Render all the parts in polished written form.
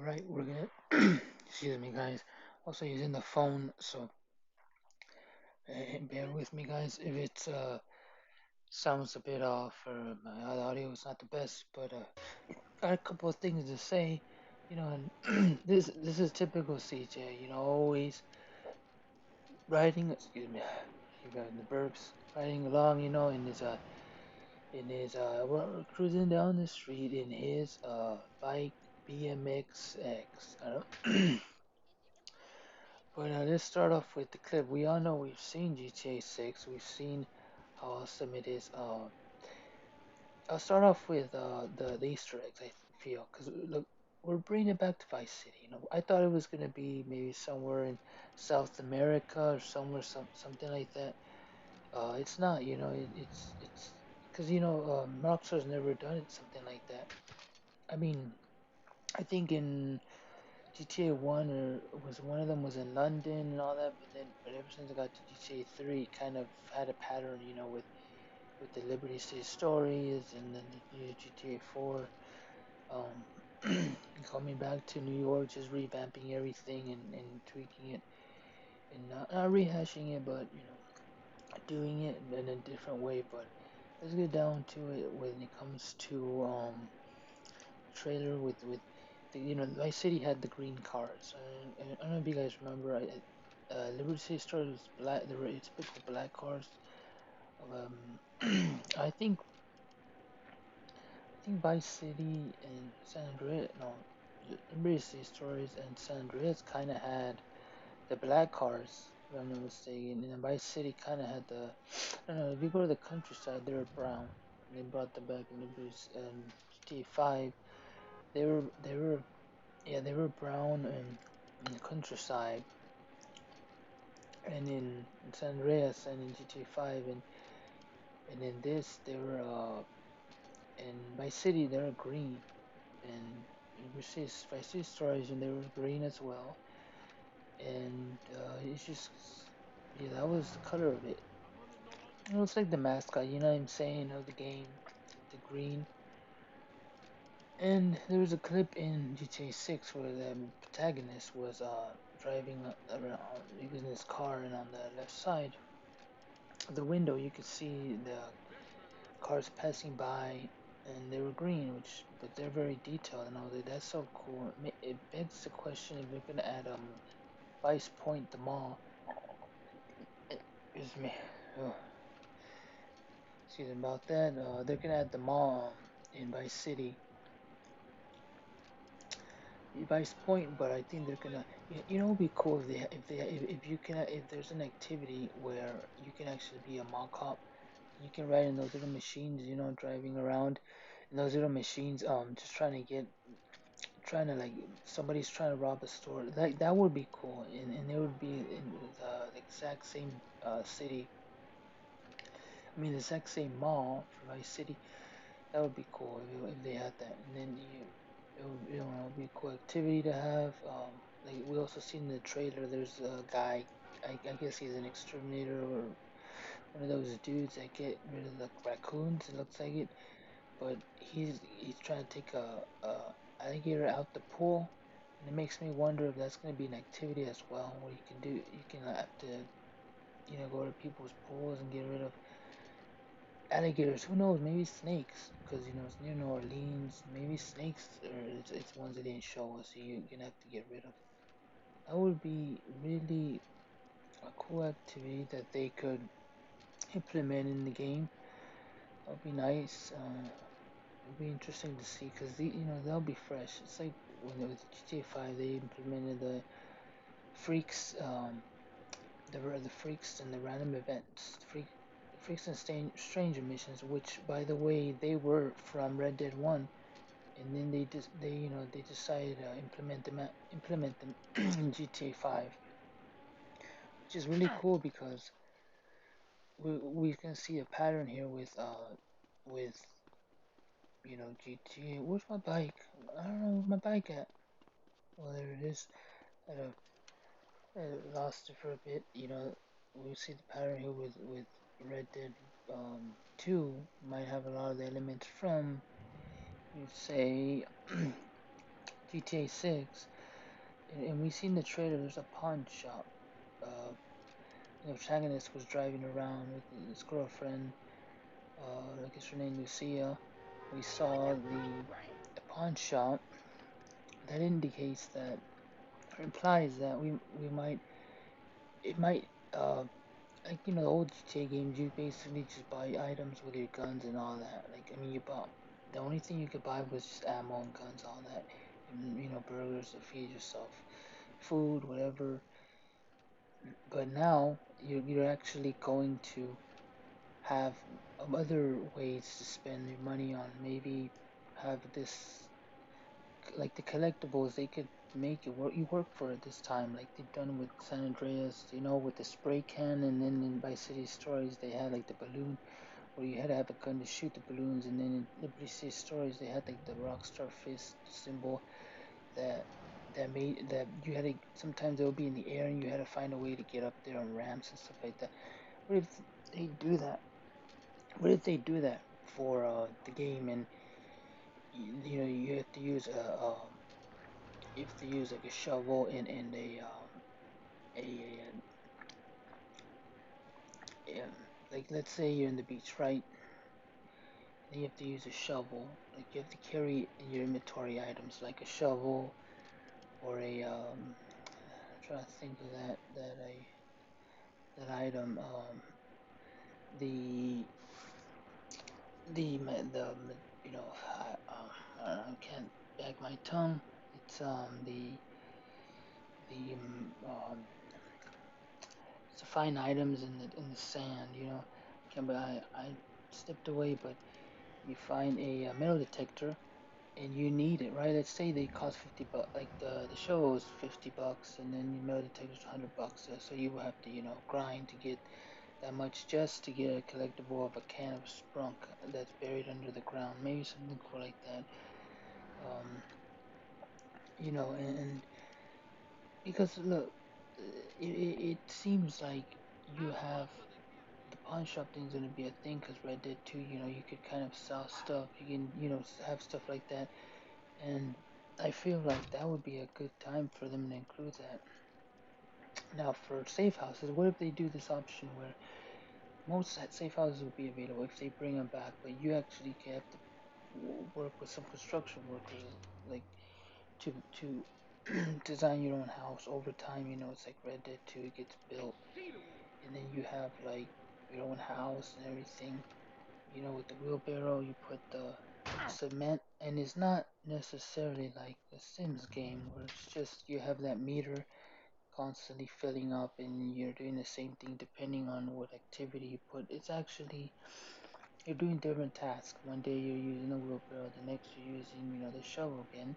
Alright, we're gonna excuse me guys. Also using the phone, so bear with me guys if it sounds a bit off or my audio is not the best, but got a couple of things to say. And this is typical CJ, always riding excuse me, you got the burps, riding along, we're cruising down the street in his bike BMX X. But let's start off with the clip. We all know we've seen GTA 6. We've seen how awesome it is. I'll start off with the Easter eggs. I feel because look, we're bringing it back to Vice City. I thought it was gonna be maybe somewhere in South America or somewhere something like that. It's not. It's because Rockstar's never done it something like that. I mean, I think in GTA One or was one of them was in London and all that, but ever since I got to GTA Three, it kind of had a pattern, with the Liberty City stories, and then the GTA Four, coming back to New York, just revamping everything and tweaking it, and not rehashing it, but doing it in a different way. But let's get down to it when it comes to trailer with Vice City had the green cars. I don't know if you guys remember. Liberty City Stars was black. There were typical black cars. I think Vice City and San Andreas. No, Liberty City Stories and San Andreas kind of had the black cars. If I'm not mistaken, and then Vice City kind of had the. I don't know. If you go to the countryside, they were brown. They brought them back in Liberty and GTA 5. They were yeah, they were brown and in the countryside, and in San Andreas and in GTA 5, and in this they were in Vice City they were green, and we see Vice City Stories and they were green as well, and it's just yeah, that was the color of it. It looks like the mascot, you know what I'm saying, of the game, the green. And there was a clip in GTA 6 where the protagonist was driving around using his car, and on the left side of the window you could see the cars passing by, and they were green, but they're very detailed, and I was like, that's so cool. It begs the question if they're gonna add Vice Point, the mall. Excuse me. Oh, excuse me about that. They're gonna add the mall in Vice City, Vice Point, but I think they're gonna. It would be cool if you can if there's an activity where you can actually be a mall cop. You can ride in those little machines, driving around in those little machines, just trying to like somebody's trying to rob a store. Like that would be cool, and it would be in the exact same city. I mean, the exact same mall for Vice City. That would be cool if they had that, and then it would be a cool activity to have. Like we also seen in the trailer, there's a guy. I guess he's an exterminator or one of those dudes that get rid of the raccoons. It looks like it, but he's trying to take a alligator out the pool, and it makes me wonder if that's going to be an activity as well, where you can have to go to people's pools and get rid of alligators. Who knows? Maybe snakes, because it's near New Orleans. Maybe snakes, or it's ones that didn't show us. So you're gonna have to get rid of. That would be really a cool activity that they could implement in the game. That would be nice. It'd be interesting to see because they'll be fresh. It's like when it was GTA 5, they implemented the freaks, the freaks and the random events, freaks and stranger missions, which by the way they were from Red Dead 1, and then they decided to implement them in GTA 5, which is really cool because we can see a pattern here with GTA. Where's my bike? I don't know where my bike at. Well, there it is. I lost it for a bit. We see the pattern here with Red Dead 2 might have a lot of the elements from, you'd say, GTA 6, and we seen the trailer. There's a pawn shop. Uh, the protagonist was driving around with his girlfriend. I guess her name Lucia. We saw the pawn shop. That indicates that, or implies that we might, it might, like the old GTA games, you basically just buy items with your guns and all that. Like I mean, you bought the only thing you could buy was just ammo and guns, all that, and burgers to feed yourself, food, whatever. But now you're actually going to have other ways to spend your money on. Maybe have this, like the collectibles, they could make it work. You work for it this time, like they've done with San Andreas. With the spray can, and then in Vice City Stories they had like the balloon, where you had to have a gun to shoot the balloons, and then in Liberty City Stories they had like the Rockstar fist symbol that you had to, sometimes it would be in the air and you had to find a way to get up there on ramps and stuff like that. What if they do that? What if they do that for the game, and you have to use you have to use like a shovel and a like, let's say you're in the beach, right? And you have to use a shovel. Like you have to carry in your inventory items like a shovel or I'm trying to think of that item. The the I can't bag my tongue. It's the it's to find items in the sand. Can't, but I stepped away, but you find a metal detector and you need it, right? Let's say they cost 50 bucks, like the show is 50 bucks, and then your metal detector's 100 bucks. So you have to grind to get that much just to get a collectible of a can of Sprunk that's buried under the ground. Maybe something cool like that. Um, and because look, it seems like you have the pawn shop thing's gonna be a thing because Red Dead 2, you could kind of sell stuff. You can, have stuff like that, and I feel like that would be a good time for them to include that. Now, for safe houses, what if they do this option where most safe houses will be available if they bring them back, but you actually have to work with some construction workers, like to design your own house over time. It's like Red Dead 2, it gets built, and then you have like your own house and everything. With the wheelbarrow, you put the cement, and it's not necessarily like the Sims game where it's just you have that meter constantly filling up and you're doing the same thing depending on what activity you put. It's actually you're doing different tasks. One day you're using the wheelbarrow, the next you're using, the shovel again.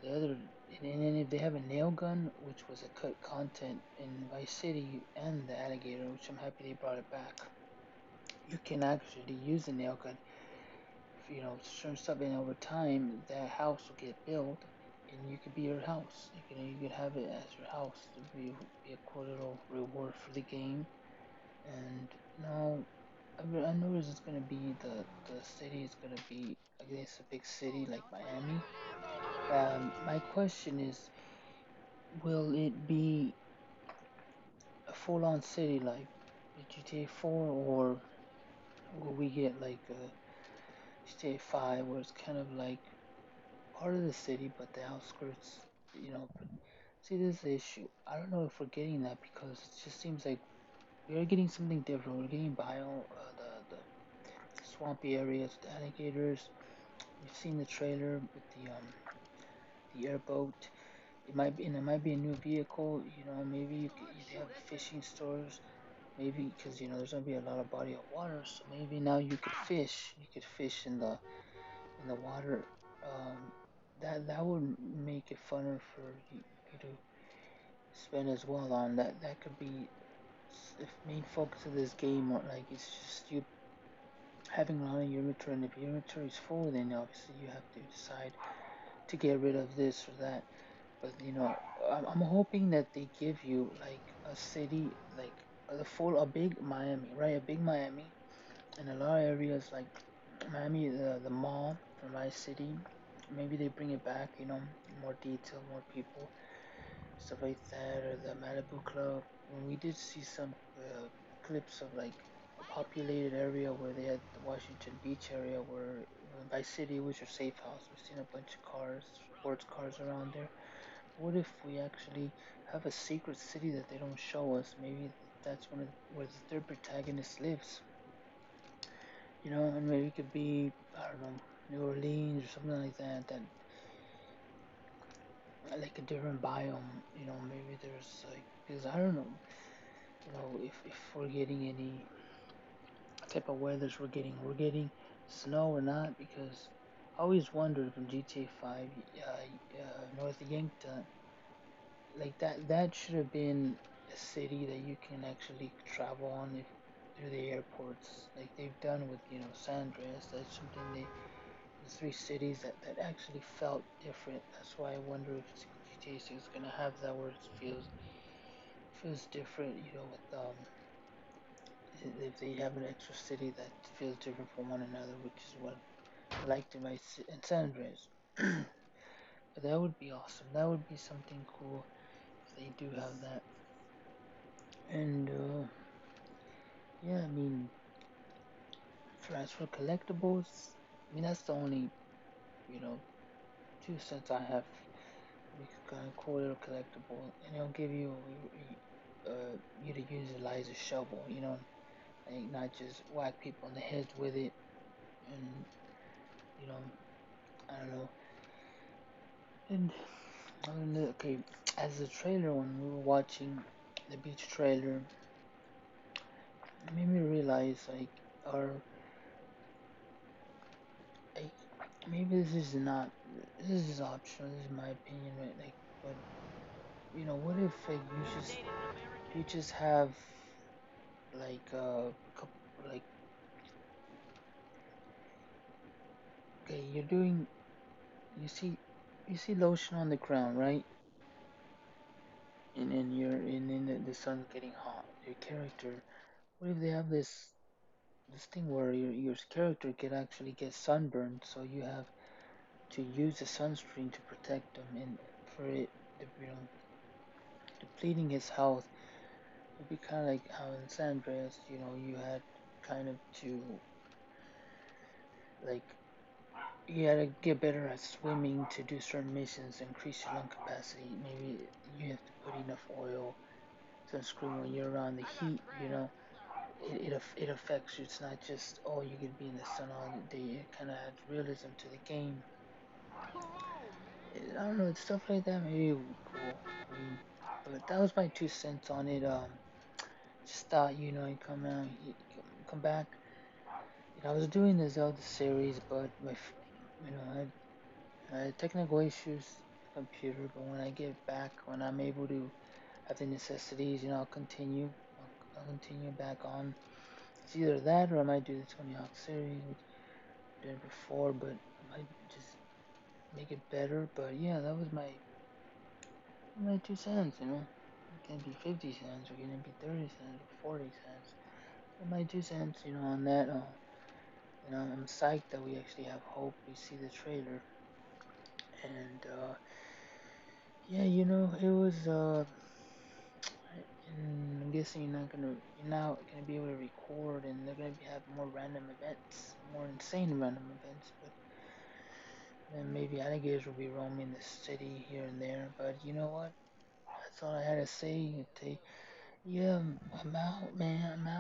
The other, and then if they have a nail gun, which was a cut content in Vice City and the alligator, which I'm happy they brought it back, you can actually use the nail gun, certain stuff, and over time that house will get built, and you could be your house. You could have it as your house to be a cool little reward for the game. And now I noticed it's gonna be the city is gonna be, I guess, a big city like Miami. My question is, will it be a full-on city like GTA 4, or will we get like a GTA 5 where it's kind of like part of the city but the outskirts? But see, this is the issue. I don't know if we're getting that because it just seems like we are getting something different. We're getting the swampy areas, the alligators. We've seen the trailer with the airboat. It might be a new vehicle. Maybe you have fishing stores. Maybe because there's gonna be a lot of body of water, so maybe now you could fish. You could fish in the water. Um, that would make it funner for you to spend as well on that. That could be the main focus of this game, or like it's just you having a lot in your inventory. And if your inventory is full, then obviously you have to decide to get rid of this or that. But I'm hoping that they give you like a city, like a big Miami, right? A big Miami, and a lot of areas like Miami, the mall from Vice City. Maybe they bring it back, more detail, more people, stuff like that, or the Malibu Club. When we did see some clips of like a populated area where they had the Washington Beach area where by city was your safe house. We've seen a bunch of cars, sports cars around there. What if we actually have a secret city that they don't show us? Maybe that's where the third protagonist lives. And maybe it could be, I don't know, New Orleans or something like that. That like a different biome. Maybe there's like because I don't know. If we're getting any type of weathers we're getting snow or not because I always wondered from GTA 5, North Yankton, like that should have been a city that you can actually travel on if through the airports like they've done with San Andreas. That's something the three cities that actually felt different. That's why I wonder if GTA 6 is gonna have that where it feels different. With if they have an extra city that feels different from one another, which is what I liked in San Andreas. But that would be awesome. That would be something cool if they do have that. And yeah, I mean, as for collectibles, I mean that's the only you know 2 cents I have. We could kind of call it a collectible, and it'll give you to use it as a shovel. Like not just whack people in the heads with it, and you know, I don't know. And okay, as the trailer when we were watching the beach trailer, it made me realize our like maybe this is not this is optional. This is my opinion, right? But what if you just have like a couple like okay, you see lotion on the ground, right? And then the sun's getting hot. Your character, what if they have this thing where your character can actually get sunburned, so you have to use the sunscreen to protect them, and for it, depleting his health would be kind of like how in San Andreas, you had kind of to like you had to get better at swimming to do certain missions, increase your lung capacity. Maybe you have to put enough oil, sunscreen when you're around the heat. It affects you. It's not just you could be in the sun all day. It kind of adds realism to the game. I don't know, stuff like that maybe would be cool. I mean, but that was my 2 cents on it. Just thought you come back. I was doing the Zelda series, but I had technical issues with the computer. But when I get back, when I'm able to have the necessities, I'll continue. I'll continue back on. It's either that or I might do the Tony Hawk series, which I did before, but I might just make it better. But yeah, that was my 2 cents. It can be 50 cents, or it can be 30 cents, or 40 cents. But my 2 cents, on that. I'm psyched that we actually have hope. We see the trailer, and yeah, it was. And I'm guessing you're not gonna be able to record, and they're gonna have more random events, more insane random events. But then maybe alligators will be roaming the city here and there. But you know what? That's all I had to say. Yeah, I'm out, man. I'm out.